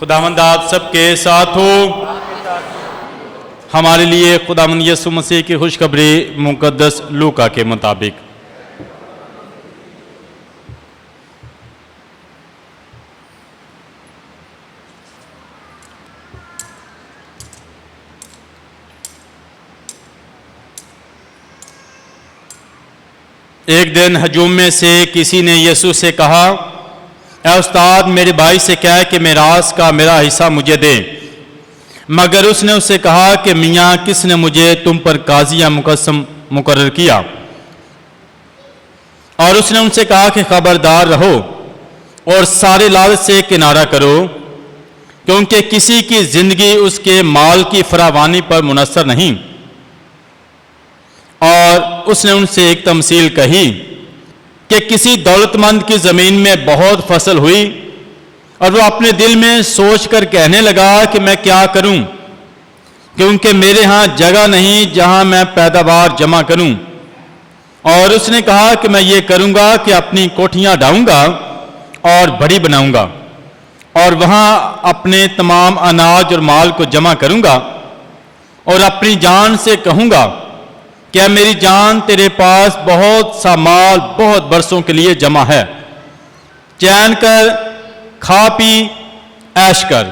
خداوند آپ سب کے ساتھ ہو۔ ہمارے لیے خداوند یسوع مسیح کی خوشخبری مقدس لوکا کے مطابق۔ ایک دن ہجوم میں سے کسی نے یسوع سے کہا، اے استاد، میرے بھائی سے کہہ کہ میراث کا میرا حصہ مجھے دے۔ مگر اس نے اسے کہا کہ میاں، کس نے مجھے تم پر قاضی یا مقسم مقرر کیا؟ اور اس نے ان سے کہا کہ خبردار رہو اور سارے لالچ سے کنارہ کرو، کیونکہ کسی کی زندگی اس کے مال کی فراوانی پر منحصر نہیں۔ اور اس نے ان سے ایک تمثیل کہی کہ کسی دولت مند کی زمین میں بہت فصل ہوئی، اور وہ اپنے دل میں سوچ کر کہنے لگا کہ میں کیا کروں، کیونکہ میرے ہاں جگہ نہیں جہاں میں پیداوار جمع کروں۔ اور اس نے کہا کہ میں یہ کروں گا کہ اپنی کوٹھیاں ڈھاؤں گا اور بڑی بناؤں گا، اور وہاں اپنے تمام اناج اور مال کو جمع کروں گا، اور اپنی جان سے کہوں گا کہ میری جان، تیرے پاس بہت سا مال بہت برسوں کے لیے جمع ہے، چین کر، کھا پی، عیش کر۔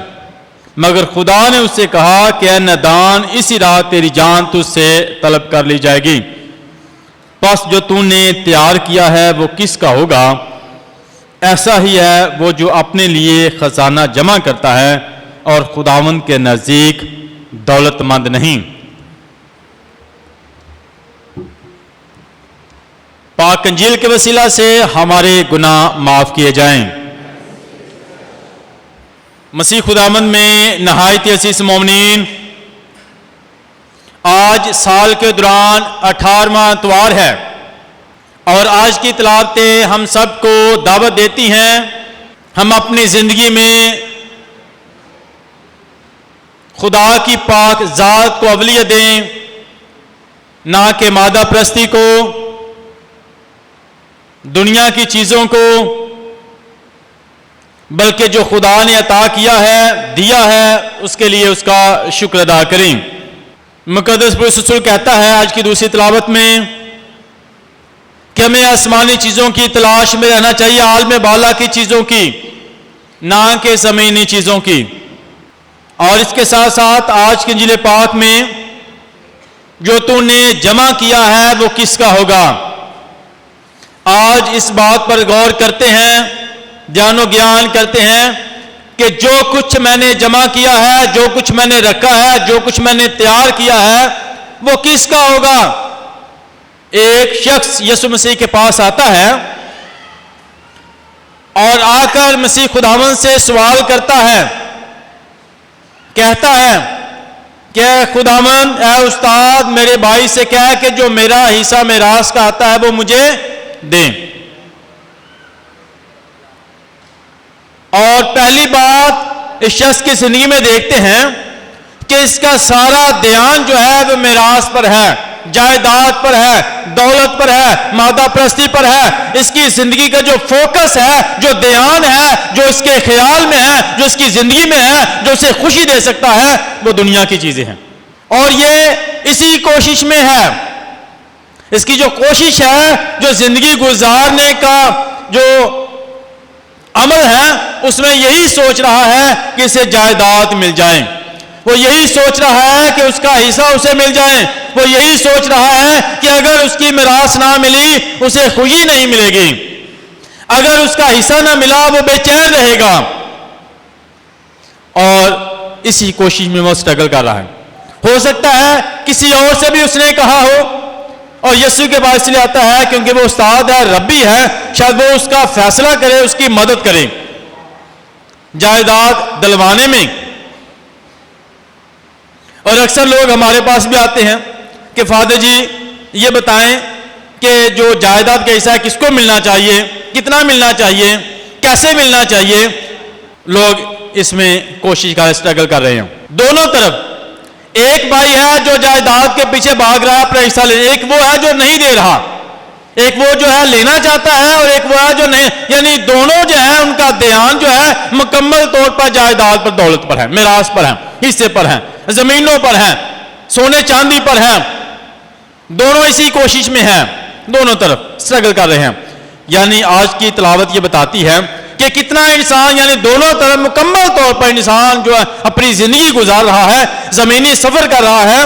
مگر خدا نے اس سے کہا کہ اے نادان، اسی رات تیری جان تجھ سے طلب کر لی جائے گی۔ پس جو تو نے تیار کیا ہے وہ کس کا ہوگا؟ ایسا ہی ہے وہ جو اپنے لیے خزانہ جمع کرتا ہے اور خداوند کے نزدیک دولت مند نہیں۔ پاک انجیل کے وسیلہ سے ہمارے گناہ معاف کیے جائیں۔ مسیح خداوند میں نہایت عزیز مومنین، آج سال کے دوران 18واں اتوار ہے، اور آج کی تلاوتیں ہم سب کو دعوت دیتی ہیں ہم اپنی زندگی میں خدا کی پاک ذات کو اولویت دیں، نہ کہ مادہ پرستی کو، دنیا کی چیزوں کو، بلکہ جو خدا نے عطا کیا ہے، دیا ہے، اس کے لیے اس کا شکر ادا کریں۔ مقدس پولس رسول کہتا ہے آج کی دوسری تلاوت میں کہ ہمیں آسمانی چیزوں کی تلاش میں رہنا چاہیے، عالم بالا کی چیزوں کی، نہ کہ زمینی چیزوں کی۔ اور اس کے ساتھ ساتھ آج کی انجیل پاک میں جو تو نے جمع کیا ہے وہ کس کا ہوگا؟ آج اس بات پر غور کرتے ہیں، جان و گیان کرتے ہیں کہ جو کچھ میں نے جمع کیا ہے، جو کچھ میں نے رکھا ہے، جو کچھ میں نے تیار کیا ہے، وہ کس کا ہوگا؟ ایک شخص یسوع مسیح کے پاس آتا ہے اور آ کر مسیح خداوند سے سوال کرتا ہے، کہتا ہے کہ اے خداوند، اے استاد، میرے بھائی سے کہہ کہ جو میرا حصہ میراث کا آتا ہے وہ مجھے دیں۔ اور پہلی بات اس شخص کی زندگی میں دیکھتے ہیں کہ اس کا سارا دھیان جو ہے وہ میراث پر ہے، جائیداد پر ہے، دولت پر ہے، مادہ پرستی پر ہے۔ اس کی زندگی کا جو فوکس ہے، جو دھیان ہے، جو اس کے خیال میں ہے، جو اس کی زندگی میں ہے، جو اسے خوشی دے سکتا ہے، وہ دنیا کی چیزیں ہیں۔ اور یہ اسی کوشش میں ہے، اس کی جو کوشش ہے، جو زندگی گزارنے کا جو عمل ہے، اس میں یہی سوچ رہا ہے کہ اسے جائیداد مل جائیں، وہ یہی سوچ رہا ہے کہ اس کا حصہ اسے مل جائے، وہ یہی سوچ رہا ہے کہ اگر اس کی میراث نہ ملی اسے خوشی نہیں ملے گی، اگر اس کا حصہ نہ ملا وہ بے چین رہے گا، اور اسی کوشش میں وہ سٹرگل کر رہا ہے۔ ہو سکتا ہے کسی اور سے بھی اس نے کہا ہو، اور یسوع کے پاس اس لیے آتا ہے کیونکہ وہ استاد ہے، ربی ہے، شاید وہ اس کا فیصلہ کرے، اس کی مدد کرے جائیداد دلوانے میں۔ اور اکثر لوگ ہمارے پاس بھی آتے ہیں کہ فادر جی یہ بتائیں کہ جو جائیداد کا حصہ ہے کس کو ملنا چاہیے، کتنا ملنا چاہیے، کیسے ملنا چاہیے۔ لوگ اس میں کوشش کر سٹرگل کر رہے ہیں دونوں طرف۔ ایک بھائی ہے جو جائیداد کے پیچھے بھاگ رہا ہے اپنا حصہ لینے، ایک وہ ہے جو نہیں دے رہا۔ ایک وہ جو ہے لینا چاہتا ہے اور ایک وہ ہے جو نہیں، یعنی دونوں جو ہے ان کا دھیان جو ہے مکمل طور پر جائیداد پر، دولت پر ہے، میراث پر ہے، حصے پر ہے، زمینوں پر ہے، سونے چاندی پر ہے، دونوں اسی کوشش میں ہیں، دونوں طرف سٹرگل کر رہے ہیں۔ یعنی آج کی تلاوت یہ بتاتی ہے کہ کتنا انسان، یعنی دونوں طرف مکمل طور پر انسان جو ہے اپنی زندگی گزار رہا ہے، زمینی سفر کر رہا ہے،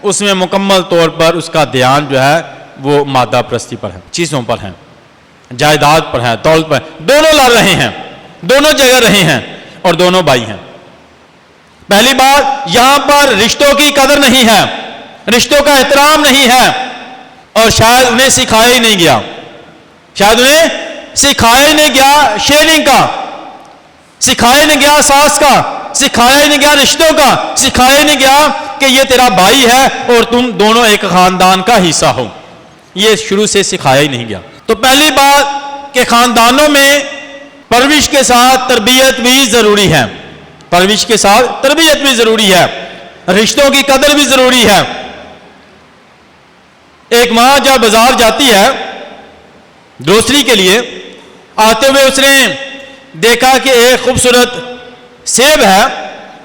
اس میں مکمل طور پر اس کا دھیان جو ہے وہ مادہ پرستی پر ہے، چیزوں پر ہے، جائیداد پر ہے، دولت پر ہے۔ دونوں لڑ رہے ہیں، دونوں جگہ رہے ہیں اور دونوں بھائی ہیں۔ پہلی بات، یہاں پر رشتوں کی قدر نہیں ہے، رشتوں کا احترام نہیں ہے، اور شاید انہیں سکھایا ہی نہیں گیا، شاید انہیں سکھایا ہی نہیں گیا شیئرنگ کا، سکھایا ہی نہیں گیا ساس کا، سکھایا ہی نہیں گیا رشتوں کا، سکھایا ہی نہیں گیا کہ یہ تیرا بھائی ہے اور تم دونوں ایک خاندان کا حصہ ہو، یہ شروع سے سکھایا ہی نہیں گیا۔ تو پہلی بات کہ خاندانوں میں پرورش کے ساتھ تربیت بھی ضروری ہے، پرورش کے ساتھ تربیت بھی ضروری ہے، رشتوں کی قدر بھی ضروری ہے۔ ایک ماں جب بازار جاتی ہے گروسری کے لیے، آتے ہوئے اس نے دیکھا کہ ایک خوبصورت سیب ہے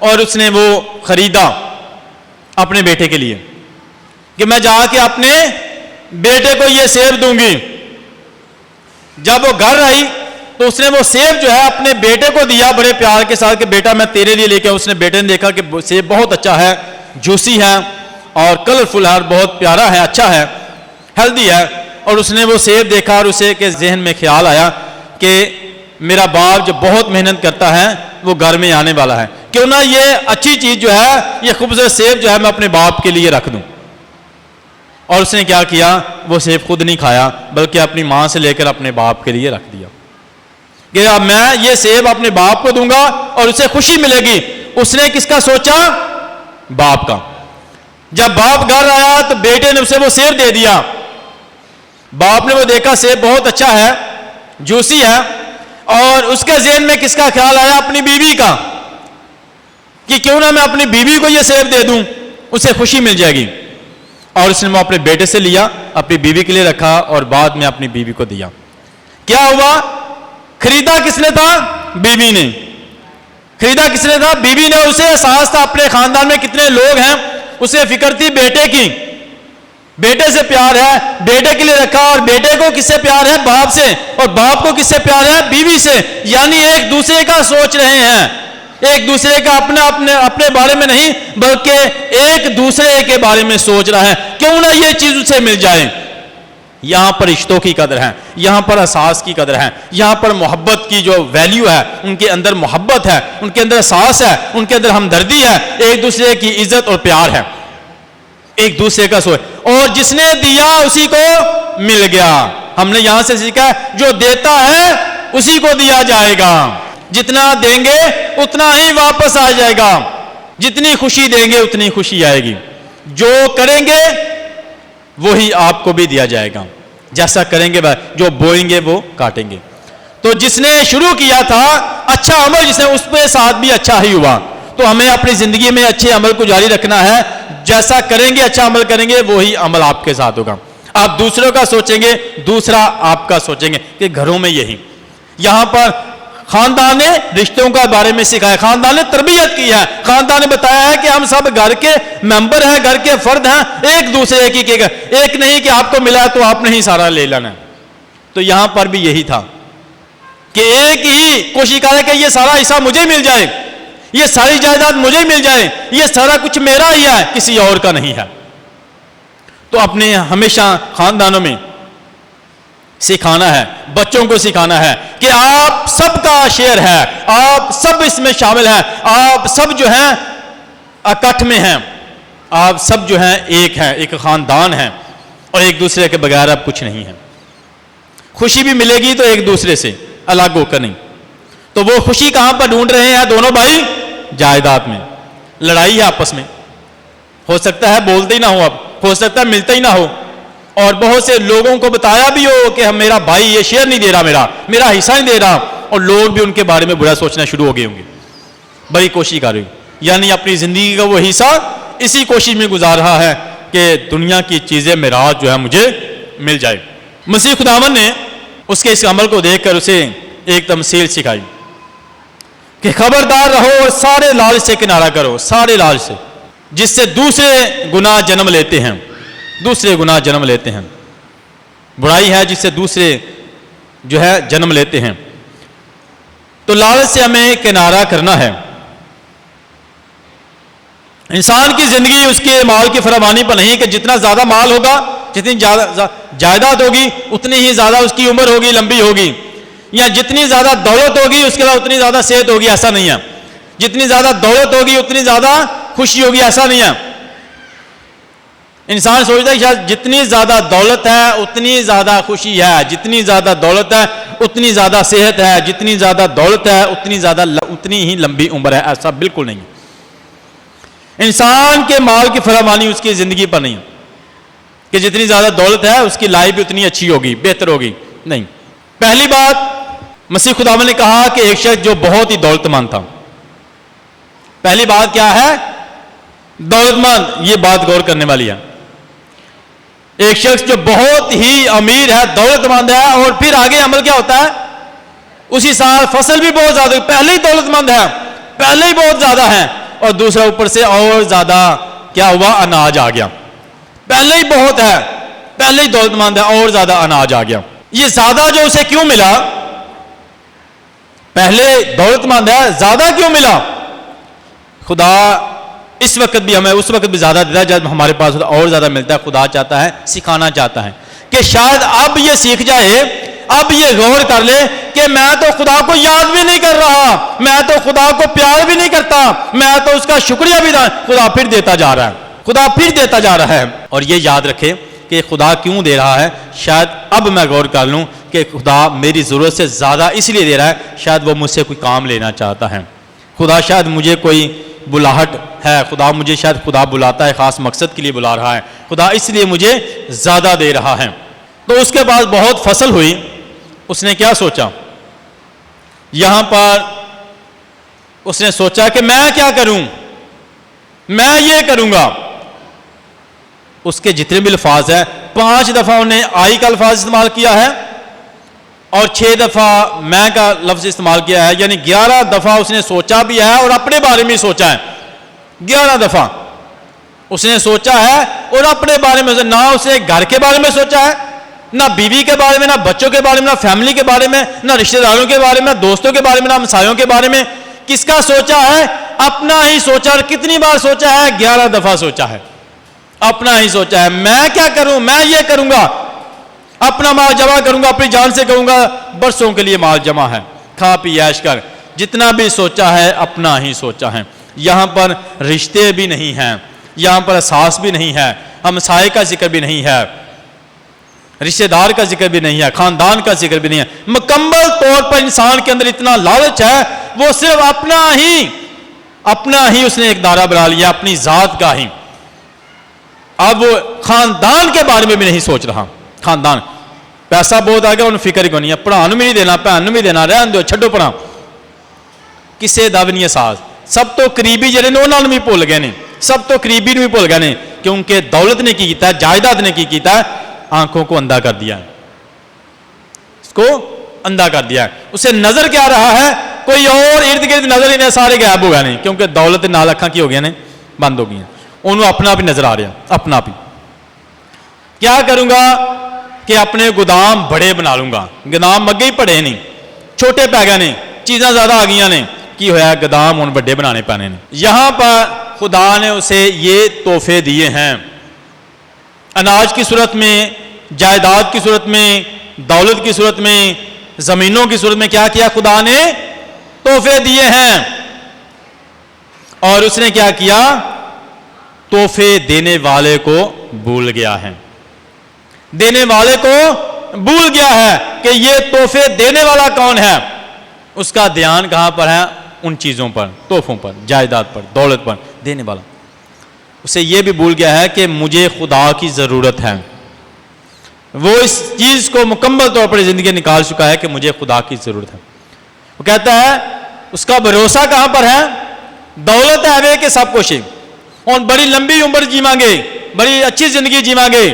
اور اس نے وہ خریدا اپنے بیٹے کے لیے کہ میں جا کے اپنے بیٹے کو یہ سیب دوں گی۔ جب وہ گھر آئی تو اس نے وہ سیب جو ہے اپنے بیٹے کو دیا بڑے پیار کے ساتھ کہ بیٹا میں تیرے لیے لے کے، اس نے بیٹے نے دیکھا کہ سیب بہت اچھا ہے، جوسی ہے اور کلرفل ہے اور بہت پیارا ہے، اچھا ہے، ہیلدی ہے، اور اس نے وہ سیب دیکھا اور اسے کے ذہن میں خیال آیا کہ میرا باپ جو بہت محنت کرتا ہے وہ گھر میں آنے والا ہے، کیوں نہ یہ اچھی چیز جو ہے، یہ خوبصورت سیب جو ہے میں اپنے باپ کے لیے رکھ دوں۔ اور اس نے کیا کیا، وہ سیب خود نہیں کھایا بلکہ اپنی ماں سے لے کر اپنے باپ کے لیے رکھ دیا کہ اب میں یہ سیب اپنے باپ کو دوں گا اور اسے خوشی ملے گی۔ اس نے کس کا سوچا؟ باپ کا۔ جب باپ گھر آیا تو بیٹے نے اسے وہ سیب دے دیا، باپ نے وہ دیکھا سیب بہت اچھا ہے، جوسی ہے، اور اس کے ذہن میں کس کا خیال آیا؟ اپنی بیوی کا، کہ کیوں نہ میں اپنی بیوی کو یہ سیب دے دوں، اسے خوشی مل جائے گی۔ اور اس نے وہ اپنے بیٹے سے لیا، اپنی بیوی کے لیے رکھا اور بعد میں اپنی بیوی کو دیا۔ کیا ہوا؟ خریدا کس نے تھا؟ بیوی نے خریدا، کس نے تھا؟ بیوی نے۔ اسے احساس تھا اپنے خاندان میں کتنے لوگ ہیں، اسے فکر تھی بیٹے کی، بیٹے سے پیار ہے، بیٹے کے لیے رکھا، اور بیٹے کو کس سے پیار ہے؟ باپ سے، اور باپ کو کس سے پیار ہے؟ بیوی سے۔ یعنی ایک دوسرے کا سوچ رہے ہیں، ایک دوسرے کا اپنے بارے میں نہیں بلکہ ایک دوسرے کے بارے میں سوچ رہا ہے، کیوں نہ یہ چیز اسے مل جائے۔ یہاں پر رشتوں کی قدر ہے، یہاں پر احساس کی قدر ہے، یہاں پر محبت کی جو ویلیو ہے، ان کے اندر محبت ہے، ان کے اندر احساس ہے، ان کے اندر ہمدردی ہے، ایک دوسرے کی عزت اور پیار ہے، ایک دوسرے کا سوچ۔ اور جس نے دیا اسی کو مل گیا۔ ہم نے یہاں سے سیکھا ہے جو دیتا ہے اسی کو دیا جائے گا، جتنا دیں گے اتنا ہی واپس آ جائے گا، جتنی خوشی دیں گے اتنی خوشی آئے گی، جو کریں گے وہی آپ کو بھی دیا جائے گا، جیسا کریں گے جو بوئیں گے وہ کاٹیں گے۔ تو جس نے شروع کیا تھا اچھا عمل، جس نے اس پہ ساتھ بھی اچھا ہی ہوا۔ تو ہمیں اپنی زندگی میں اچھے عمل کو جاری رکھنا ہے، جیسا کریں گے اچھا عمل کریں گے وہی عمل آپ کے ساتھ ہوگا۔ آپ دوسروں کا سوچیں گے، دوسرا آپ کا سوچیں گے، کہ گھروں میں یہی۔ یہاں پر خاندان نے رشتوں کا بارے میں سکھایا، خاندان نے تربیت کی ہے، خاندان نے بتایا ہے کہ ہم سب گھر کے ممبر ہیں، گھر کے فرد ہیں، ایک دوسرے کی ایک نہیں کہ آپ کو ملا تو آپ نے ہی سارا لے لینا ہے۔ تو یہاں پر بھی یہی تھا کہ ایک ہی کوشش کرے کہ یہ سارا حصہ مجھے مل جائے، یہ ساری جائیداد مجھے مل جائے، یہ سارا کچھ میرا ہی ہے، کسی اور کا نہیں ہے۔ تو اپنے ہمیشہ خاندانوں میں سکھانا ہے، بچوں کو سکھانا ہے کہ آپ سب کا شیئر ہے، آپ سب اس میں شامل ہیں، آپ سب جو ہیں اکٹھ میں ہیں، آپ سب جو ہیں ایک ہیں، ایک خاندان ہیں، اور ایک دوسرے کے بغیر اب کچھ نہیں ہے۔ خوشی بھی ملے گی تو ایک دوسرے سے الگ ہو کر نہیں۔ تو وہ خوشی کہاں پر ڈھونڈ رہے ہیں دونوں بھائی؟ جائیداد میں۔ لڑائی ہے آپس میں، ہو سکتا ہے بولتے ہی نہ ہو، اب ہو سکتا ہے ملتا ہی نہ ہو، اور بہت سے لوگوں کو بتایا بھی ہو کہ میرا بھائی یہ شیئر نہیں دے رہا، میرا حصہ نہیں دے رہا، اور لوگ بھی ان کے بارے میں برا سوچنا شروع ہو گئے ہوں گے، بڑی کوشش کر رہے ہو، یعنی اپنی زندگی کا وہ حصہ اسی کوشش میں گزار رہا ہے کہ دنیا کی چیزیں میراث جو ہے مجھے مل جائے۔ مسیح خداوند نے اس کے اس عمل کو دیکھ کر اسے ایک تمثیل سکھائی کہ خبردار رہو اور سارے لالچ سے کنارہ کرو، سارے لالچ سے، جس سے دوسرے گناہ جنم لیتے ہیں، دوسرے گناہ جنم لیتے ہیں۔ برائی ہے جس سے دوسرے جو ہے جنم لیتے ہیں، تو لالچ سے ہمیں کنارہ کرنا ہے۔ انسان کی زندگی اس کے مال کی فراوانی پر نہیں کہ جتنا زیادہ مال ہوگا، جتنی جائیداد ہوگی، اتنی ہی زیادہ اس کی عمر ہوگی، لمبی ہوگی، یا جتنی زیادہ دولت ہوگی اس کے بعد اتنی زیادہ صحت ہوگی، ایسا نہیں ہے۔ جتنی زیادہ دولت ہوگی اتنی زیادہ خوشی ہوگی، ایسا نہیں ہے۔ انسان سوچتا ہے کہ شاید جتنی زیادہ دولت ہے اتنی زیادہ خوشی ہے، جتنی زیادہ دولت ہے اتنی زیادہ صحت ہے، جتنی زیادہ دولت ہے اتنی ہی لمبی عمر ہے، ایسا بالکل نہیں ہے۔ انسان کے مال کی فراوانی اس کی زندگی پر نہیں کہ جتنی زیادہ دولت ہے اس کی لائف بھی اتنی اچھی ہوگی، بہتر ہوگی، نہیں۔ پہلی بات مسیح خداوند نے کہا کہ ایک شخص جو بہت ہی دولت مند تھا، پہلی بات کیا ہے؟ دولت مند، یہ بات غور کرنے والی ہے۔ ایک شخص جو بہت ہی امیر ہے، دولت مند ہے، اور پھر آگے عمل کیا ہوتا ہے؟ اسی سال فصل بھی بہت زیادہ، پہلے ہی دولت مند ہے، پہلے ہی بہت زیادہ ہے، اور دوسرا اوپر سے اور زیادہ کیا ہوا؟ اناج آ گیا۔ پہلے ہی بہت ہے، پہلے ہی دولت مند ہے، اور زیادہ اناج آ گیا۔ یہ زیادہ جو اسے کیوں ملا؟ پہلے دولت مند ہے، زیادہ کیوں ملا؟ خدا اس وقت بھی ہمیں اس وقت بھی زیادہ دیتا ہے جب ہمارے پاس اور زیادہ ملتا ہے۔ خدا چاہتا ہے، سکھانا چاہتا ہے کہ شاید اب یہ سیکھ جائے، اب یہ غور کر لے کہ میں تو خدا کو یاد بھی نہیں کر رہا، میں تو خدا کو پیار بھی نہیں کرتا، میں تو اس کا شکریہ بھی نہیں۔ خدا پھر دیتا جا رہا ہے، خدا پھر دیتا جا رہا ہے۔ اور یہ یاد رکھے کہ خدا کیوں دے رہا ہے، شاید اب میں غور کر لوں کہ خدا میری ضرورت سے زیادہ اس لیے دے رہا ہے، شاید وہ مجھ سے کوئی کام لینا چاہتا ہے۔ خدا شاید مجھے کوئی بلاہٹ ہے، خدا مجھے شاید خدا بلاتا ہے، خاص مقصد کے لیے بلا رہا ہے، خدا اس لیے مجھے زیادہ دے رہا ہے۔ تو اس کے بعد بہت فصل ہوئی، اس نے کیا سوچا؟ یہاں پر اس نے سوچا کہ میں کیا کروں، میں یہ کروں گا۔ اس کے جتنے بھی الفاظ ہیں، 5 دفعہ انہیں آئی کا الفاظ استعمال کیا ہے اور 6 دفعہ میں کا لفظ استعمال کیا ہے، یعنی 11 دفعہ اس نے سوچا بھی ہے اور اپنے بارے میں سوچا ہے۔ 11 دفعہ اس نے سوچا ہے اور اپنے بارے میں، نہ اس نے گھر کے بارے میں سوچا ہے، نہ بیوی کے بارے میں، نہ بچوں کے بارے میں، نہ فیملی کے بارے میں، نہ رشتہ داروں کے بارے میں، نہ دوستوں کے بارے میں، نہ ہمسایوں کے بارے میں۔ کس کا سوچا ہے؟ اپنا ہی سوچا۔ اور کتنی بار سوچا ہے؟ 11 دفعہ سوچا ہے، اپنا ہی سوچا ہے۔ میں کیا کروں، میں یہ کروں گا، اپنا مال جمع کروں گا، اپنی جان سے کہوں گا برسوں کے لیے مال جمع ہے، کھا پی عیش کر۔ جتنا بھی سوچا ہے اپنا ہی سوچا ہے۔ یہاں پر رشتے بھی نہیں ہیں، یہاں پر احساس بھی نہیں ہے، ہمسائے کا ذکر بھی نہیں ہے، رشتہ دار کا ذکر بھی نہیں ہے، خاندان کا ذکر بھی نہیں ہے۔ مکمل طور پر انسان کے اندر اتنا لالچ ہے، وہ صرف اپنا ہی اس نے ایک دائرہ بنا لیا، اپنی ذات کا ہی۔ اب وہ خاندان کے بارے میں بھی نہیں سوچ رہا۔ خاندان، پیسہ بہت آ گیا، انہوں فکر ہی کو نہیں ہے، پڑھان بھی نہیں دینا، بہن بھی دینا، رہن دو، چھڈو پڑھا، کسے دا بھی نہیں احساس۔ سب تو قریبی جڑے نے انہوں نے بھی بھول گئے نے، سب تو قریبی نے بھی بھول گئے نے، کیونکہ دولت نے کی کیتا ہے، جائیداد نے کی کیتا ہے، آنکھوں کو اندھا کر دیا ہے، اس کو اندھا کر دیا ہے۔ اسے نظر کیا رہا ہے؟ کوئی اور ارد گرد نظر ہی نہیں، سارے غائب ہو گئے نہیں، کیونکہ دولت نال اکھاں کی ہو گئی نے، بند ہو گئی ہیں، انہوں اپنا بھی نظر آ رہا، اپنا بھی۔ کیا کروں گا کہ اپنے گودام بڑے بنا لوں گا۔ گودام اگے ہی پڑے نہیں، چھوٹے پی گئے نے، چیزاں زیادہ آ گئی نے، کی ہویا گودام ان بڑے بنانے پینے نے۔ یہاں پر خدا نے اسے یہ تحفے دیے ہیں، اناج کی صورت میں، جائیداد کی صورت میں، دولت کی صورت میں، زمینوں کی صورت میں۔ کیا کیا؟ خدا نے تحفے دیے ہیں، اور اس نے کیا کیا؟ تحفے دینے والے کو بھول گیا ہے، دینے والے کو بھول گیا ہے کہ یہ تحفے دینے والا کون ہے۔ اس کا دھیان کہاں پر ہے؟ ان چیزوں پر، تحفوں پر، جائیداد پر، دولت پر، دینے والا۔ اسے یہ بھی بھول گیا ہے کہ مجھے خدا کی ضرورت ہے۔ وہ اس چیز کو مکمل طور پر زندگی نکال چکا ہے کہ مجھے خدا کی ضرورت ہے۔ وہ کہتا ہے اس کا بھروسہ کہاں پر ہے؟ دولت ہے وہ کہ سب کچھ، اور بڑی لمبی عمر جیواں گے، بڑی اچھی زندگی جیواں گے،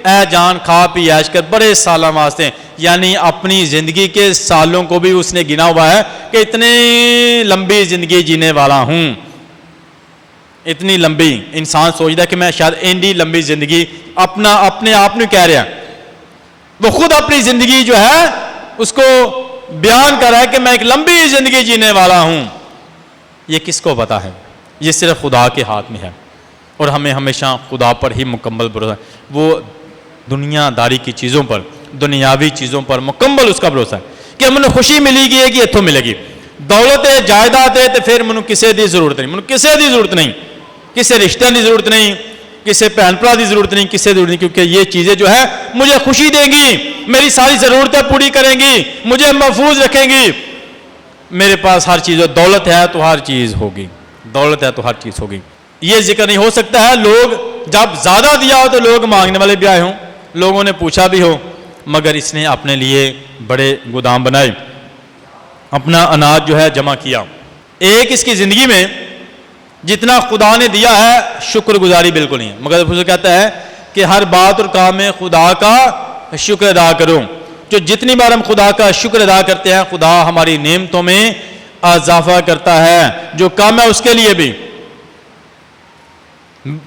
اے جان کھا پی عیش کر بڑے سالوں واسطے، یعنی اپنی زندگی کے سالوں کو بھی اس نے گنا ہوا ہے کہ اتنی لمبی زندگی جینے والا ہوں، اتنی لمبی۔ انسان سوچتا ہے کہ میں شاید اینڈی لمبی زندگی اپنے آپ نے کہہ رہا ہے، وہ خود اپنی زندگی جو ہے اس کو بیان کر رہا ہے کہ میں ایک لمبی زندگی جینے والا ہوں۔ یہ کس کو پتا ہے؟ یہ صرف خدا کے ہاتھ میں ہے، اور ہمیں ہمیشہ خدا پر ہی مکمل بھروسہ ہے۔ وہ دنیا داری کی چیزوں پر، دنیاوی چیزوں پر مکمل اس کا بھروسہ ہے کہ ہمیں خوشی ملے گی کہ اتوں ملے گی، دولت ہے، جائیداد ہے، تو پھر مجھے کسی کی ضرورت نہیں، مجھے کسی کی ضرورت نہیں، کسی رشتہ کی ضرورت نہیں، کسی بہن بھرا کی ضرورت نہیں، کسی ضرورت نہیں، کیونکہ یہ چیزیں جو ہے مجھے خوشی دیں گی، میری ساری ضرورتیں پوری کریں گی، مجھے محفوظ رکھیں گی۔ میرے پاس ہر چیز ہو، دولت ہے تو ہر چیز ہوگی، دولت ہے تو ہر چیز ہوگی۔ یہ ذکر نہیں ہو سکتا ہے لوگ جب زیادہ دیا ہو تو لوگ مانگنے والے بھی آئے ہوں، لوگوں نے پوچھا بھی ہو، مگر اس نے اپنے لیے بڑے گودام بنائے، اپنا اناج جو ہے جمع کیا۔ ایک اس کی زندگی میں جتنا خدا نے دیا ہے شکر گزاری بالکل نہیں ہے، مگر اسے کہتا ہے کہ ہر بات اور کام میں خدا کا شکر ادا کرو۔ جو جتنی بار ہم خدا کا شکر ادا کرتے ہیں، خدا ہماری نعمتوں میں اضافہ کرتا ہے، جو کم ہے اس کے لیے بھی۔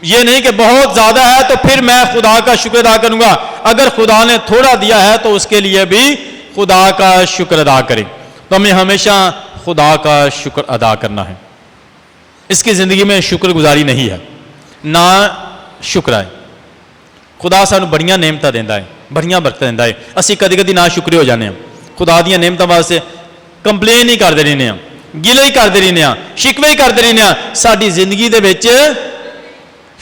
یہ نہیں کہ بہت زیادہ ہے تو پھر میں خدا کا شکر ادا کروں گا، اگر خدا نے تھوڑا دیا ہے تو اس کے لیے بھی خدا کا شکر ادا کریں۔ تو ہمیں ہمیشہ خدا کا شکر ادا کرنا ہے۔ اس کی زندگی میں شکر گزاری نہیں ہے، نہ شکر ہے۔ خدا سانو بڑیاں نعمتاں دیندا ہے، بڑیاں برکتاں دیندا ہے، اسی کدی کدی نہ شکری ہو جانے ہیں، خدا دیاں نعمتاں واسطے کمپلین ہی کرتے رہنے ہیں، گلے ہی کرتے رہنے ہیں، شکوے ہی کرتے رہنے ہیں، ساری زندگی دے وچ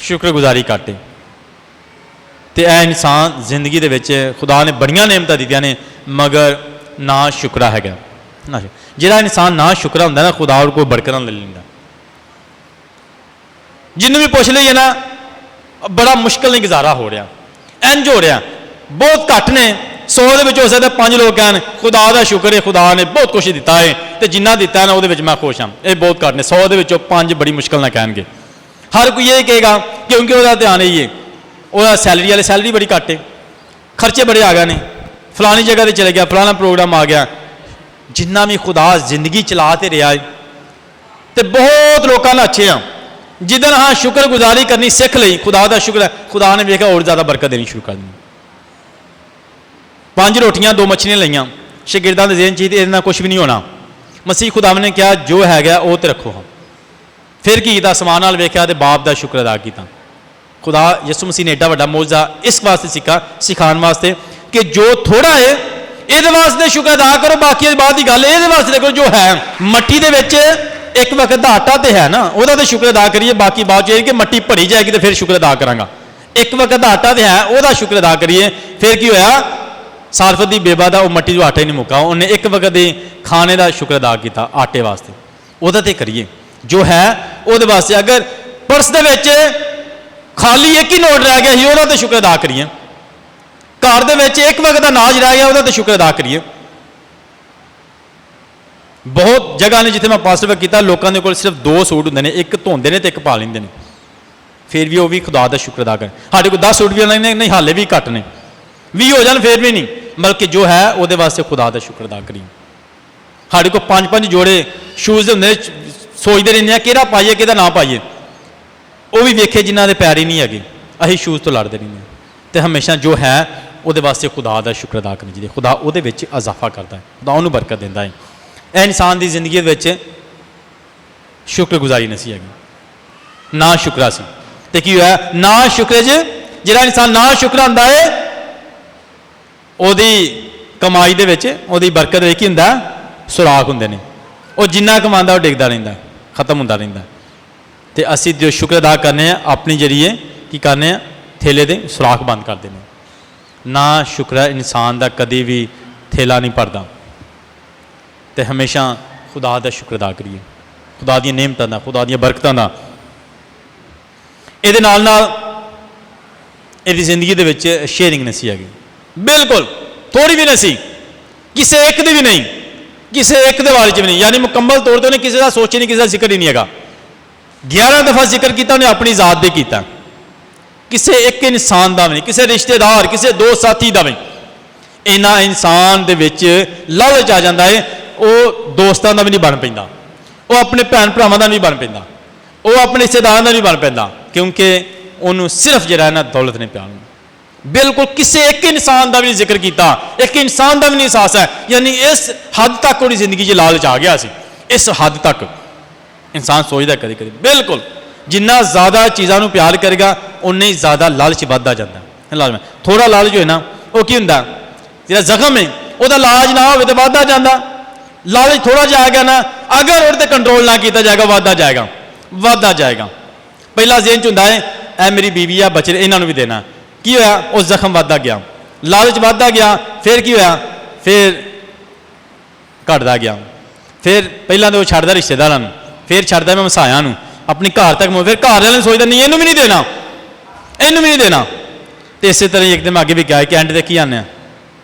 شکر گزاری کاٹے۔ تے اے انسان زندگی دے وچ خدا نے بڑیاں نعمتاں دتیاں نے، مگر نہ شکرا ہے گا، نہ جڑا انسان نہ شکرا ہوندا نا، خدا اور کوئی برکت لے لیندا۔ جنوں بھی پوچھ لئیے نا، بڑا مشکل نہیں گزارا ہو رہا، انج ہو رہا، بہت گھٹ نے، 100 دے وچ ہو سکتا 5 لوگ کہن خدا دا شکر ہے، خدا نے بہت کچھ دیتا ہے تے جنہ دیتا ہے نا وہ میں خوش ہاں۔ یہ بہت گھٹ نے، 100 دے وچوں 5 بڑی مشکل نہ کہن گے۔ ہر کوئی یہ کہے گا کیونکہ وہ دھیان یہی ہے، وہ سیلری والے سیلری بڑی گھٹ ہے، خرچے بڑے آ گئے نے، فلانی جگہ تے چلے گیا، فلانا پروگرام آ گیا۔ جنہ بھی خدا زندگی چلاتے رہا ہے تے بہت لوگوں نے اچھے ہیں، جدن ہاں شکر گزاری کرنی سیکھ لئی، خدا دا شکر ہے، خدا نے دیکھا اور زیادہ برکت دینی شروع کر دی۔ 5 روٹیاں 2 مچھلیاں لئیاں، شاگرداں دے ذہن چاہیے اتنا کچھ بھی نہیں ہونا، مسیح خدا نے کیا جو ہے گیا وہ تے رکھو ہاں۔ پھر کی کیتا، سمان نال ویکھیا تے باپ دا شکر ادا کیتا۔ خدا یسوع مسیح نے ایڈا بڑا معجزہ اس واسطے سکھان واسطے کہ جو تھوڑا ہے یہ واسطے شکر ادا کرو، باقی بعد کی گل یہ واسطے کرو جو ہے۔ مٹی دے وچ ایک وقت دا آٹا تے ہے نا، وہ تے شکر ادا کریے، باقی بات یہ کہ مٹی بھری جائے گی تو پھر شکر ادا کراں گا۔ ایک وقت دا آٹا تے ہے وہ شکر ادا کریے۔ پھر کی ہویا، صارفت دی بیوہ دا وہ مٹی جو آٹا ہی نہیں مکا، انہیں ایک وقت دے کھانے دا شکر ادا کیتا آٹے واسطے، وہ تے کریے جو ہے وہ واسطے۔ اگر پرس دے وچ خالی ایک ہی نوٹ رہ گیا ہی، وہ تے شکر ادا کریے۔ گھر دے وچ ایک وقت دا اناج رہ گیا، وہ تے شکر ادا کریے۔ بہت جگہ نے جتنے میں پاسٹر کیتا، لوگوں کے کول صرف 2 سوٹ ہوندے نے، ایک دھوندے نے تے ایک پا لیندے نے، پھر بھی وہ بھی خدا دا شکر ادا کریں۔ ہاڈے کول 10 سوٹ بھی نہیں، حالے بھی گھٹ نے، 20 ہو جان پھر بھی نہیں، بلکہ جو ہے وہ واسطے خدا دا شکر ادا کریے۔ ہاڈے کول 5 جوڑے شوز ہوندے، سوچتے رہتے ہیں کہڑا پائیے کہڑا نہ پائیے، وہ بھی ویکھے جنہ دے پیر ہی نہیں ہے، اہی شوز تو لڑتے رہتے ہیں۔ تو ہمیشہ جو ہے وہ واسطے خدا دا شکر ادا کرنا چاہیے، خدا وہ اضافہ کرتا ہے، خدا انہوں برکت دینا ہے۔ اے انسان دی زندگی وچ شکر گزاری نہیں سی، نہ شکرا سی، تو کی ہوا نہ شکر جہاں انسان نہ شکر آتا ہے وہ کمائی دے وچ وہ برکت کی ہوں سوراخ ہوں نے، وہ جنہ کما وہ ڈگتا رہتا، ختم ہوتا رہتا۔ تو اسی جو شکر ادا کرنے ہیں اپنی ذریعے کی کرنے ہیں، تھیلے دے سوراخ بند کر دینے۔ نہ شکر انسان دا کدی بھی تھیلا نہیں پڑتا، تو ہمیشہ خدا دا شکر ادا کریے، خدا دی نعمتاں دا، خدا دی برکتاں دا۔ یہ زندگی دے وچ شیئرنگ نہیں سی، بالکل تھوڑی بھی نہیں سی، کسی ایک دی بھی نہیں، کسی ایک دے بارے بھی نہیں، یعنی مکمل طور پہ انہیں کسی کا سوچے نہیں، کسی کا ذکر ہی نہیں ہے۔ 11 دفعہ ذکر کیتا انہیں اپنی ذات دے کیتا، ਕਿਸੇ ਇੱਕ ਇਨਸਾਨ ਦਾ ਵੀ ਨਹੀਂ, ਕਿਸੇ ਰਿਸ਼ਤੇਦਾਰ, ਕਿਸੇ ਦੋਸਤ ਸਾਥੀ ਦਾ ਵੀ। ਇਹਨਾਂ ਇਨਸਾਨ ਦੇ ਵਿੱਚ ਲਾਲਚ ਆ ਜਾਂਦਾ ਹੈ, ਉਹ ਦੋਸਤਾਂ ਦਾ ਵੀ ਨਹੀਂ ਬਣ ਪੈਂਦਾ, ਉਹ ਆਪਣੇ ਭੈਣ ਭਰਾਵਾਂ ਦਾ ਨਹੀਂ ਬਣ ਪੈਂਦਾ, ਉਹ ਆਪਣੇ ਰਿਸ਼ਤੇਦਾਰਾਂ ਦਾ ਨਹੀਂ ਬਣ ਪੈਂਦਾ, ਕਿਉਂਕਿ ਉਹਨੂੰ ਸਿਰਫ ਜਿਹੜਾ ਨਾ ਦੌਲਤ ਨੇ ਪਿਆਰ ਨੂੰ। ਬਿਲਕੁਲ ਕਿਸੇ ਇੱਕ ਇਨਸਾਨ ਦਾ ਵੀ ਨਹੀਂ ਜ਼ਿਕਰ ਕੀਤਾ, ਇੱਕ ਇਨਸਾਨ ਦਾ ਵੀ ਨਹੀਂ ਅਹਿਸਾਸ ਹੈ। ਯਾਨੀ ਇਸ ਹੱਦ ਤੱਕ ਉਹਦੀ ਜ਼ਿੰਦਗੀ 'ਚ ਲਾਲਚ ਆ ਗਿਆ ਸੀ, ਇਸ ਹੱਦ ਤੱਕ ਇਨਸਾਨ ਸੋਚਦਾ ਕਦੇ ਕਦੇ। ਬਿਲਕੁਲ ਜਿੰਨਾ ਜ਼ਿਆਦਾ ਚੀਜ਼ਾਂ ਨੂੰ ਪਿਆਰ ਕਰੇਗਾ ਉਨਾ ਹੀ ਜ਼ਿਆਦਾ ਲਾਲਚ ਵੱਧਦਾ ਜਾਂਦਾ। ਲਾਲਚ ਥੋੜਾ ਲਾਲਚ ਹੋਏ ਨਾ, ਉਹ ਕੀ ਹੁੰਦਾ, ਜਿਹੜਾ ਜ਼ਖਮ ਹੈ ਉਹਦਾ ਇਲਾਜ ਨਾ ਹੋਵੇ ਤਾਂ ਵੱਧਦਾ ਜਾਂਦਾ। ਲਾਲਚ ਥੋੜਾ ਜਿਹਾ ਆ ਗਿਆ ਨਾ, ਅਗਰ ਉਹਦੇ ਤੇ ਕੰਟਰੋਲ ਨਾ ਕੀਤਾ ਜਾਏਗਾ ਵੱਧਦਾ ਜਾਏਗਾ, ਵੱਧਦਾ ਜਾਏਗਾ। ਪਹਿਲਾ ਜ਼ਿਹਨ 'ਚ ਹੁੰਦਾ ਹੈ ਇਹ ਮੇਰੀ ਬੀਵੀ ਆ, ਬੱਚੇ, ਇਹਨਾਂ ਨੂੰ ਵੀ ਦੇਣਾ। ਕੀ ਹੋਇਆ, ਉਹ ਜ਼ਖਮ ਵੱਧਦਾ ਗਿਆ, ਲਾਲਚ ਵੱਧਦਾ ਗਿਆ। ਫਿਰ ਕੀ ਹੋਇਆ, ਫਿਰ ਘਟਦਾ ਗਿਆ। ਫਿਰ ਪਹਿਲਾਂ ਤਾਂ ਉਹ ਛੱਡਦਾ ਰਿਸ਼ਤੇਦਾਰਾਂ ਨੂੰ, ਫਿਰ ਛੱਡਦਾ ਮੈਂ ਮਸਾਇਆਂ ਨੂੰ, ਆਪਣੀ ਘਰ ਤੱਕ। ਫਿਰ ਘਰ ਵਾਲਿਆਂ ਨੂੰ ਸੋਚਦਾ ਨਹੀਂ ਇਹਨੂੰ ਵੀ ਨਹੀਂ ਦੇਣਾ, ਇਹਨੂੰ ਵੀ ਨਹੀਂ ਦੇਣਾ। ਤੇ ਇਸੇ ਤਰ੍ਹਾਂ ਇੱਕ ਦਿਨ ਅੱਗੇ ਵੀ ਕਿਹਾ ਕਿ ਐਂਡ ਤੇ ਕੀ ਆਉਂਦੇ ਆ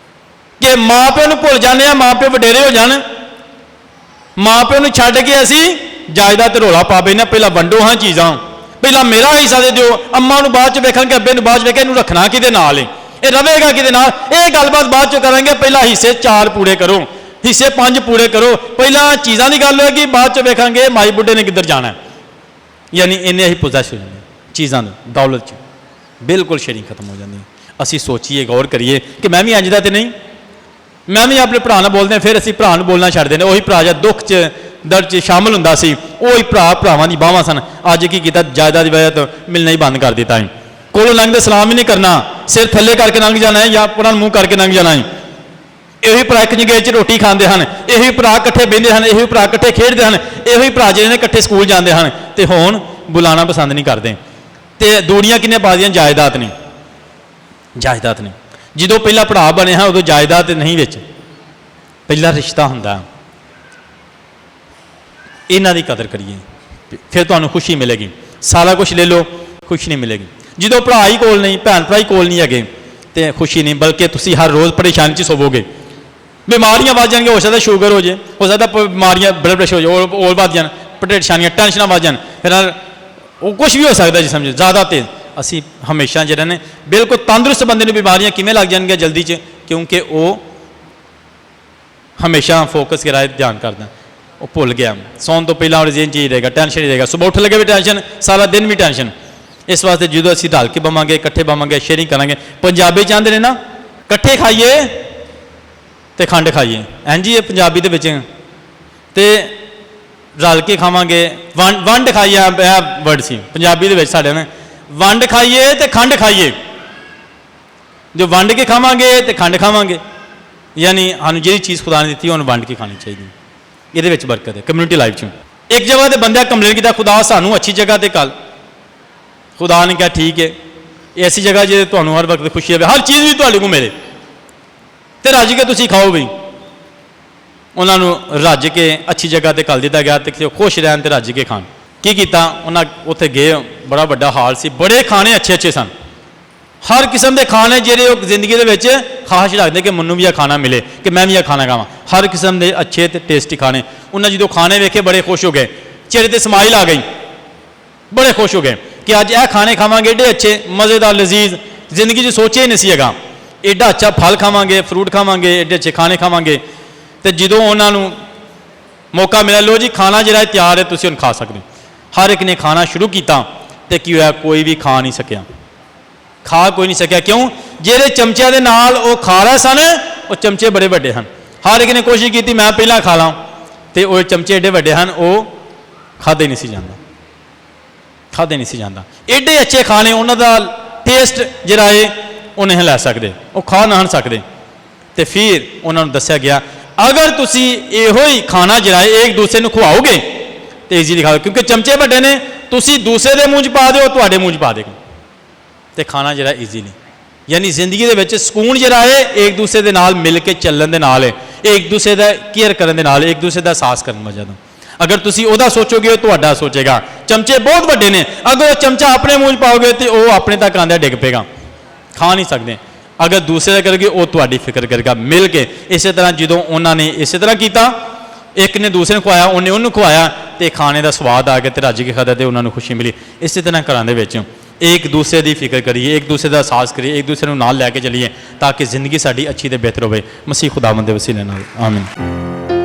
ਕਿ ਮਾਂ ਪਿਓ ਨੂੰ ਭੁੱਲ ਜਾਂਦੇ ਆ, ਮਾਂ ਪਿਓ ਵਡੇਰੇ ਹੋ ਜਾਣ, ਮਾਂ ਪਿਓ ਨੂੰ ਛੱਡ ਕੇ ਅਸੀਂ ਜਾਇਦਾਦ ਤੇ ਰੌਲਾ ਪਾ ਬੈਨੇ। ਪਹਿਲਾਂ ਵੰਡੋ ਹਾਂ ਚੀਜ਼ਾਂ, ਪਹਿਲਾਂ ਮੇਰਾ ਹਿੱਸਾ ਦੇ ਦਿਓ, ਅੰਮਾ ਨੂੰ ਬਾਅਦ ਚ ਵੇਖਾਂਗੇ, ਅੱਬੇ ਨੂੰ ਬਾਅਦ ਚ ਵੇਖਾਂਗੇ, ਇਹਨੂੰ ਰੱਖਣਾ ਕਿਹਦੇ ਨਾਲ ਹੈ, ਇਹ ਰਵੇਗਾ ਕਿਹਦੇ ਨਾਲ, ਇਹ ਗੱਲਬਾਤ ਬਾਅਦ ਚ ਕਰਾਂਗੇ। ਪਹਿਲਾਂ ਹਿੱਸੇ 4 ਪੂਰੇ ਕਰੋ, ਹਿੱਸੇ 5 ਪੂਰੇ ਕਰੋ, ਪਹਿਲਾਂ ਚੀਜ਼ਾਂ ਦੀ ਗੱਲ ਹੋਏਗੀ, ਬਾਅਦ ਚ ਵੇਖਾਂਗੇ ਮਾਈ ਬੁੱਢੇ ਨੇ ਕਿੱਧਰ ਜਾਣਾ। ਯਾਨੀ ਇੰਨੇ ਹੀ ਪੋਜੈਸ ਹੋ ਜਾਂਦੇ ਚੀਜ਼ਾਂ ਨੂੰ, ਦੌਲਤ 'ਚ ਬਿਲਕੁਲ ਸ਼ੇਅਰਿੰਗ ਖਤਮ ਹੋ ਜਾਂਦੀ। ਅਸੀਂ ਸੋਚੀਏ, ਗੌਰ ਕਰੀਏ ਕਿ ਮੈਂ ਵੀ ਇੰਝ ਦਾ ਤੇ ਨਹੀਂ, ਮੈਂ ਵੀ ਆਪਣੇ ਭਰਾ ਨਾਲ ਬੋਲਦੇ ਹਾਂ, ਫਿਰ ਅਸੀਂ ਭਰਾ ਨੂੰ ਬੋਲਣਾ ਛੱਡ ਦਿੰਦੇ। ਉਹੀ ਭਰਾ ਜਦ ਦੁੱਖ 'ਚ ਦਰਦ 'ਚ ਸ਼ਾਮਲ ਹੁੰਦਾ ਸੀ, ਉਹੀ ਭਰਾ ਭਰਾਵਾਂ ਦੀ ਬਾਹਾਂ ਸਨ। ਅੱਜ ਕੀ ਕੀਤਾ, ਜਾਇਦਾਦ ਦੀ ਵਜ੍ਹਾ ਤੋਂ ਮਿਲਣਾ ਹੀ ਬੰਦ ਕਰ ਦਿੱਤਾ ਹੈ। ਕੋਲੋਂ ਲੰਘਦੇ ਸਲਾਮ ਹੀ ਨਹੀਂ ਕਰਨਾ, ਸਿਰ ਥੱਲੇ ਕਰਕੇ ਲੰਘ ਜਾਣਾ ਹੈ ਜਾਂ ਉਹਨਾਂ ਨੂੰ ਮੂੰਹ ਕਰਕੇ ਲੰਘ ਜਾਣਾ ਹੈ। ਇਹੀ ਭਰਾ ਇੱਕ ਜਗ੍ਹਾ 'ਚ ਰੋਟੀ ਖਾਂਦੇ ਹਨ, ਇਹੀ ਭਰਾ ਇਕੱਠੇ ਬਹਿੰਦੇ ਹਨ, ਇਹੀ ਭਰਾ ਇਕੱਠੇ ਖੇਡਦੇ ਹਨ, ਇਹੀ ਭਰਾ ਜਿਹੜੇ ਨੇ ਇਕੱਠੇ ਸਕੂਲ ਜਾਂਦੇ ਹਨ। ਤੇ ਹੁਣ ਬੁਲਾਉਣਾ ਪਸੰਦ ਨਹੀਂ ਕਰਦੇ। ਤੇ ਦੂੜੀਆਂ ਕਿੰਨੇ ਪਾ ਦੀਆਂ, ਜਾਇਦਾਦ ਨਹੀਂ, ਜਾਇਦਾਦ ਨਹੀਂ। ਜਦੋਂ ਪਹਿਲਾ ਭਰਾ ਬਣੇ ਹਾਂ ਉਦੋਂ ਜਾਇਦਾਦ ਨਹੀਂ ਵਿੱਚ, ਪਹਿਲਾ ਰਿਸ਼ਤਾ ਹੁੰਦਾ। ਇਹਨਾਂ ਦੀ ਕਦਰ ਕਰੀਏ, ਫਿਰ ਤੁਹਾਨੂੰ ਖੁਸ਼ੀ ਮਿਲੇਗੀ। ਸਾਰਾ ਕੁਝ ਲੈ ਲਓ, ਖੁਸ਼ੀ ਨਹੀਂ ਮਿਲੇਗੀ। ਜਦੋਂ ਭਰਾ ਹੀ ਕੋਲ ਨਹੀਂ, ਭੈਣ ਭਰਾ ਹੀ ਕੋਲ ਨਹੀਂ ਹੈਗੇ ਤੇ ਖੁਸ਼ੀ ਨਹੀਂ, ਬਲਕਿ ਤੁਸੀਂ ਹਰ ਰੋਜ਼ ਪਰੇਸ਼ਾਨੀ 'ਚ ਸੋਵੋਗੇ। ਬਿਮਾਰੀਆਂ ਵੱਧ ਜਾਣਗੀਆਂ, ਹੋ ਸਕਦਾ ਸ਼ੂਗਰ ਹੋ ਜਾਏ, ਹੋ ਸਕਦਾ ਬਿਮਾਰੀਆਂ ਬਲੱਡ ਪ੍ਰੈਸ਼ਰ ਹੋ ਜਾਏ, ਹੋਰ ਵੱਧ ਜਾਣ, ਪਰੇਸ਼ਾਨੀਆਂ, ਟੈਨਸ਼ਨਾਂ ਵੱਧ ਜਾਣ, ਫਿਰ ਉਹ ਕੁਝ ਵੀ ਹੋ ਸਕਦਾ ਜੀ, ਸਮਝੋ ਜ਼ਿਆਦਾ ਤੇਜ਼। ਅਸੀਂ ਹਮੇਸ਼ਾ ਜਿਹੜੇ ਨੇ ਬਿਲਕੁਲ ਤੰਦਰੁਸਤ ਬੰਦੇ ਨੂੰ ਬਿਮਾਰੀਆਂ ਕਿਵੇਂ ਲੱਗ ਜਾਣਗੀਆਂ ਜਲਦੀ 'ਚ, ਕਿਉਂਕਿ ਉਹ ਹਮੇਸ਼ਾ ਫੋਕਸ ਕਰਾਏ, ਧਿਆਨ ਕਰਦਾ। ਉਹ ਭੁੱਲ ਗਿਆ, ਸੌਣ ਤੋਂ ਪਹਿਲਾਂ ਉਹ ਜ਼ਿਹਨ 'ਚ ਹੀ ਰਹੇਗਾ, ਟੈਨਸ਼ਨ ਹੀ ਰਹੇਗਾ, ਸੁਬਹ ਉੱਠ ਲੱਗੇ ਵੀ ਟੈਨਸ਼ਨ, ਸਾਰਾ ਦਿਨ ਵੀ ਟੈਨਸ਼ਨ। ਇਸ ਵਾਸਤੇ ਜਦੋਂ ਅਸੀਂ ਢਲ ਕੇ ਬਵਾਂਗੇ, ਇਕੱਠੇ ਬਵਾਂਗੇ, ਸ਼ੇਅਰਿੰਗ ਕਰਾਂਗੇ। ਪੰਜਾਬੀ ਚਾਹੁੰਦੇ ਨੇ ਨਾ ਇਕੱਠੇ ਖਾਈਏ ਤੇ ਖੰਡ ਖਾਈਏ, ਇੰਝ ਹੀ ਇਹ ਪੰਜਾਬੀ ਦੇ ਵਿੱਚ, ਤੇ ਰਲ ਕੇ ਖਾਵਾਂਗੇ, ਵੰਡ ਖਾਈਏ, ਇਹ ਵਰਡ ਸੀ ਪੰਜਾਬੀ ਦੇ ਵਿੱਚ ਸਾਡੇ ਨੇ, ਵੰਡ ਖਾਈਏ ਤੇ ਖੰਡ ਖਾਈਏ। ਜੋ ਵੰਡ ਕੇ ਖਾਵਾਂਗੇ ਤੇ ਖੰਡ ਖਾਵਾਂਗੇ, ਯਾਨੀ ਸਾਨੂੰ ਜਿਹੜੀ ਚੀਜ਼ ਖੁਦਾ ਨੇ ਦਿੱਤੀ ਉਹਨੂੰ ਵੰਡ ਕੇ ਖਾਣੀ ਚਾਹੀਦੀ। ਇਹਦੇ ਵਿੱਚ ਬਰਕਤ ਹੈ ਕਮਿਊਨਿਟੀ ਲਾਈਫ 'ਚ। ਇੱਕ ਜਗ੍ਹਾ ਤੇ ਬੰਦਾ ਕੰਪਲੇਨ ਕੀਤਾ, ਖੁਦਾ ਸਾਨੂੰ ਅੱਛੀ ਜਗ੍ਹਾ ਤੇ ਕੱਲ। ਖੁਦਾ ਨੇ ਕਿਹਾ ਠੀਕ ਹੈ, ਐਸੀ ਜਗ੍ਹਾ ਜਿਹਦੇ ਤੁਹਾਨੂੰ ਹਰ ਵਕਤ ਖੁਸ਼ੀ ਹੋਵੇ, ਹਰ ਚੀਜ਼ ਵੀ ਤੁਹਾਡੇ ਕੋਲ ਮਿਲੇ ਤੇ ਰੱਜ ਕੇ ਤੁਸੀਂ ਖਾਓ ਵੀ। ਉਹਨਾਂ ਨੂੰ ਰੱਜ ਕੇ ਅੱਛੀ ਜਗ੍ਹਾ ਤੇ ਘੱਲ ਦਿੱਤਾ ਗਿਆ ਤੇ ਖੁਸ਼ ਰਹਿਣ ਤੇ ਰੱਜ ਕੇ ਖਾਣ। ਕੀ ਕੀਤਾ, ਉਹਨਾਂ ਉੱਥੇ ਗਏ, ਬੜਾ ਵੱਡਾ ਹਾਲ ਸੀ, ਬੜੇ ਖਾਣੇ ਅੱਛੇ ਅੱਛੇ ਸਨ, ਹਰ ਕਿਸਮ ਦੇ ਖਾਣੇ ਜਿਹੜੇ ਉਹ ਜ਼ਿੰਦਗੀ ਦੇ ਵਿੱਚ ਖਾਸ ਰੱਖਦੇ ਕਿ ਮੈਨੂੰ ਵੀ ਇਹ ਖਾਣਾ ਮਿਲੇ, ਕਿ ਮੈਂ ਵੀ ਇਹ ਖਾਣਾ ਖਾਵਾਂ। ਹਰ ਕਿਸਮ ਦੇ ਅੱਛੇ ਤੇ ਟੇਸਟੀ ਖਾਣੇ। ਉਹਨਾਂ ਜਦੋਂ ਖਾਣੇ ਵੇਖੇ ਬੜੇ ਖੁਸ਼ ਹੋ ਗਏ, ਚਿਹਰੇ ਤੇ ਸਮਾਈਲ ਆ ਗਈ, ਬੜੇ ਖੁਸ਼ ਹੋ ਗਏ ਕਿ ਅੱਜ ਇਹ ਖਾਣੇ ਖਾਵਾਂਗੇ, ਏਡੇ ਅੱਛੇ ਮਜ਼ੇਦਾਰ ਲਜ਼ੀਜ਼, ਜ਼ਿੰਦਗੀ 'ਚ ਸੋਚਿਆ ਹੀ ਨਹੀਂ ਸੀ ਹੈਗਾ। ਏਡਾ ਅੱਛਾ ਫਲ ਖਾਵਾਂਗੇ, ਫਰੂਟ ਖਾਵਾਂਗੇ, ਏਡੇ ਅੱਛੇ ਖਾਣੇ ਖਾਵਾਂਗੇ। ਤੇ ਜਦੋਂ ਉਹਨਾਂ ਨੂੰ ਮੌਕਾ ਮਿਲਿਆ, ਲੋ ਜੀ ਖਾਣਾ ਜਿਹੜਾ ਤਿਆਰ ਹੈ, ਤੁਸੀਂ ਹੁਣ ਖਾ ਸਕਦੇ। ਹਰ ਇੱਕ ਨੇ ਖਾਣਾ ਸ਼ੁਰੂ ਕੀਤਾ ਤੇ ਕੀ ਹੋਇਆ, ਕੋਈ ਵੀ ਖਾ ਨਹੀਂ ਸਕਿਆ, ਖਾ ਕੋਈ ਨਹੀਂ ਸਕਿਆ। ਕਿਉਂ? ਜਿਹੜੇ ਚਮਚਿਆਂ ਦੇ ਨਾਲ ਉਹ ਖਾ ਰਹੇ ਸਨ, ਉਹ ਚਮਚੇ ਬੜੇ ਵੱਡੇ ਹਨ। ਹਰ ਇੱਕ ਨੇ ਕੋਸ਼ਿਸ਼ ਕੀਤੀ ਮੈਂ ਪਹਿਲਾਂ ਖਾ ਲਾਂ, ਤੇ ਉਹ ਚਮਚੇ ਏਡੇ ਵੱਡੇ ਹਨ, ਉਹ ਖਾਧੇ ਨਹੀਂ ਸੀ ਜਾਂਦਾ, ਖਾਧੇ ਨਹੀਂ ਸੀ ਜਾਂਦਾ। ਏਡੇ ਅੱਛੇ ਖਾਣੇ, ਉਹਨਾਂ ਦਾ ਟੇਸਟ ਜਿਹੜਾ ਹੈ ਉਹ ਨਹੀਂ ਲੈ ਸਕਦੇ, ਉਹ ਖਾ ਨਹੀਂ ਸਕਦੇ। ਤੇ ਫਿਰ ਉਹਨਾਂ ਨੂੰ ਦੱਸਿਆ ਗਿਆ, ਅਗਰ ਤੁਸੀਂ ਇਹੋ ਹੀ ਖਾਣਾ ਜਿਹੜਾ ਹੈ ਇੱਕ ਦੂਸਰੇ ਨੂੰ ਖਵਾਓਗੇ ਤੇ ਈਜ਼ੀਲੀ ਖਾਓ, ਕਿਉਂਕਿ ਚਮਚੇ ਵੱਡੇ ਨੇ, ਤੁਸੀਂ ਦੂਸਰੇ ਦੇ ਮੂੰਹ 'ਚ ਪਾ ਦਿਓ, ਤੁਹਾਡੇ ਮੂੰਹ 'ਚ ਪਾ ਦੇਗਾ ਤੇ ਖਾਣਾ ਜਿਹੜਾ ਈਜ਼ੀਲੀ। ਯਾਨੀ ਜ਼ਿੰਦਗੀ ਦੇ ਵਿੱਚ ਸਕੂਨ ਜਿਹੜਾ ਹੈ ਇੱਕ ਦੂਸਰੇ ਦੇ ਨਾਲ ਮਿਲ ਕੇ ਚੱਲਣ ਦੇ ਨਾਲ ਹੈ, ਇੱਕ ਦੂਸਰੇ ਦਾ ਕੇਅਰ ਕਰਨ ਦੇ ਨਾਲ, ਇੱਕ ਦੂਸਰੇ ਦਾ ਅਹਿਸਾਸ ਕਰਨ ਵਜ੍ਹਾ ਤੋਂ। ਅਗਰ ਤੁਸੀਂ ਉਹਦਾ ਸੋਚੋਗੇ ਉਹ ਤੁਹਾਡਾ ਸੋਚੇਗਾ। ਚਮਚੇ ਬਹੁਤ ਵੱਡੇ ਨੇ, ਅਗਰ ਉਹ ਚਮਚਾ ਆਪਣੇ ਮੂੰਹ 'ਚ ਪਾਓਗੇ ਤੇ ਉਹ ਆਪਣੇ ਤੱਕ ਆਉਂਦਾ ਡਿੱਗ ਪਏਗਾ, ਖਾ ਨਹੀਂ ਸਕਦੇ। ਅਗਰ ਦੂਸਰੇ ਦਾ ਕਰੋਗੇ ਉਹ ਤੁਹਾਡੀ ਫਿਕਰ ਕਰੇਗਾ ਮਿਲ ਕੇ। ਇਸੇ ਤਰ੍ਹਾਂ ਜਦੋਂ ਉਹਨਾਂ ਨੇ ਇਸੇ ਤਰ੍ਹਾਂ ਕੀਤਾ, ਇੱਕ ਨੇ ਦੂਸਰੇ ਨੂੰ ਖਵਾਇਆ, ਉਹਨੇ ਉਹਨੂੰ ਖਵਾਇਆ ਤੇ ਖਾਣੇ ਦਾ ਸਵਾਦ ਆ ਗਿਆ ਤੇ ਰੱਜ ਕੇ ਖਾਧਾ ਤੇ ਉਹਨਾਂ ਨੂੰ ਖੁਸ਼ੀ ਮਿਲੀ। ਇਸੇ ਤਰ੍ਹਾਂ ਘਰਾਂ ਦੇ ਵਿੱਚ ਇੱਕ ਦੂਸਰੇ ਦੀ ਫਿਕਰ ਕਰੀਏ, ਇੱਕ ਦੂਸਰੇ ਦਾ ਅਹਿਸਾਸ ਕਰੀਏ, ਇੱਕ ਦੂਸਰੇ ਨੂੰ ਨਾਲ ਲੈ ਕੇ ਚੱਲੀਏ ਤਾਂ ਕਿ ਜ਼ਿੰਦਗੀ ਸਾਡੀ ਅੱਛੀ ਤੇ ਬਿਹਤਰ ਹੋਵੇ। ਮਸੀਹ ਖੁਦਾਵੰਦ ਦੇ ਵਸੀਲੇ ਨਾਲ ਆਮੀਨ।